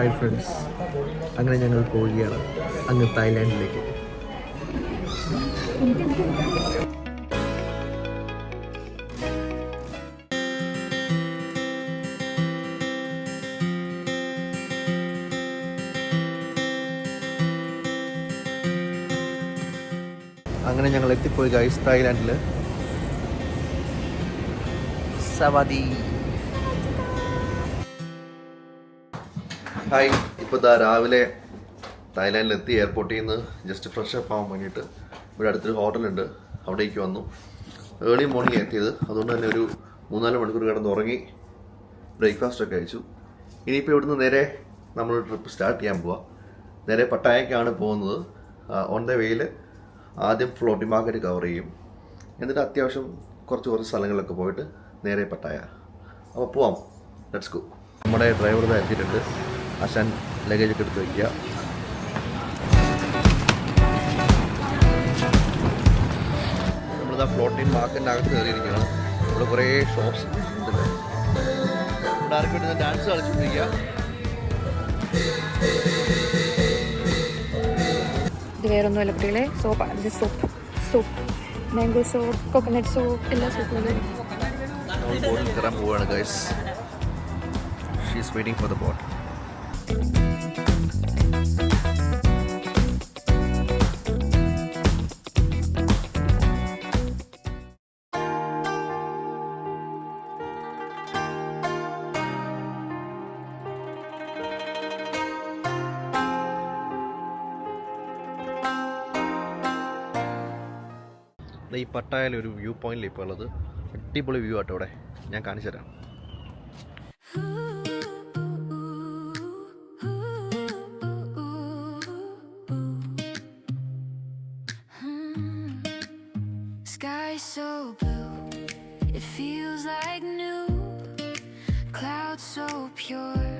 Hi friends, അങ്ങനെ ഞങ്ങൾ പോവുകയാണ് അങ്ങ് തായ്ലാൻഡിലേക്ക്. അങ്ങനെ ഞങ്ങൾ എത്തിപ്പോയി ഗൈസ്, തായ്ലാൻഡിൽ. സവാദി. ഹായ്, ഇപ്പോൾ രാവിലെ തായ്ലാൻഡിലെത്തി. എയർപോർട്ടിൽ നിന്ന് ജസ്റ്റ് ഫ്രഷ് അപ്പ് ആവാൻ വേണ്ടിയിട്ട് ഇവിടെ അടുത്തൊരു ഹോട്ടലുണ്ട്, അവിടേക്ക് വന്നു. ഏർലി മോർണിംഗ് എത്തിയത്, അതുകൊണ്ട് തന്നെ ഒരു 3-4 മണിക്കൂർ കിടന്ന് ഉറങ്ങി ബ്രേക്ക്ഫാസ്റ്റൊക്കെ കഴിച്ചു. ഇനിയിപ്പോൾ ഇവിടുന്ന് നേരെ നമ്മൾ ട്രിപ്പ് സ്റ്റാർട്ട് ചെയ്യാൻ പോവാം. നേരെ പട്ടായക്കാണ് പോകുന്നത്. ഓൺ ദ വേയിൽ ആദ്യം ഫ്ലോട്ടിംഗ് മാർക്കറ്റ് കവർ ചെയ്യും, എന്നിട്ട് അത്യാവശ്യം കുറച്ച് സ്ഥലങ്ങളിലൊക്കെ പോയിട്ട് നേരെ പട്ടായ. അപ്പോൾ പോവാം, ലെറ്റ്സ് ഗോ. നമ്മുടെ ഡ്രൈവർ എത്തിയിട്ടുണ്ട്. ആശാൻ ലഗേജൊക്കെ എടുത്ത് വയ്ക്കുക. നമ്മളിതാ ഫ്ലോട്ടിംഗ് മാർക്കറ്റിൻ്റെ അകത്ത് കയറിയിരിക്കുകയാണ്. ഇവിടെ കുറേ ഷോപ്സ് ഉണ്ടല്ലോ. ഇവിടെ ആർക്ക് വേണ്ടി ഡാൻസ് കളിച്ചുകൊണ്ടിരിക്കുക. ഇത് വേറൊന്നുമല്ല കുട്ടികളെ, സോപ്പാണ്. Soap mango soap, coconut soap, എല്ലാ സോപ്പുകളും. നമ്മൾ ബോട്ടിൽ കയറാൻ പോവുകയാണ് guys. She is waiting for the boat. ഈ പട്ടായയിലെ ഒരു വ്യൂ പോയിന്റിൽ ഇപ്പോൾ ഉള്ളത്. അടിപൊളി വ്യൂ ആട്ടോ ഇവിടെ, ഞാൻ കാണിച്ചു തരാം. Sky so blue, it feels like new. Clouds so pure,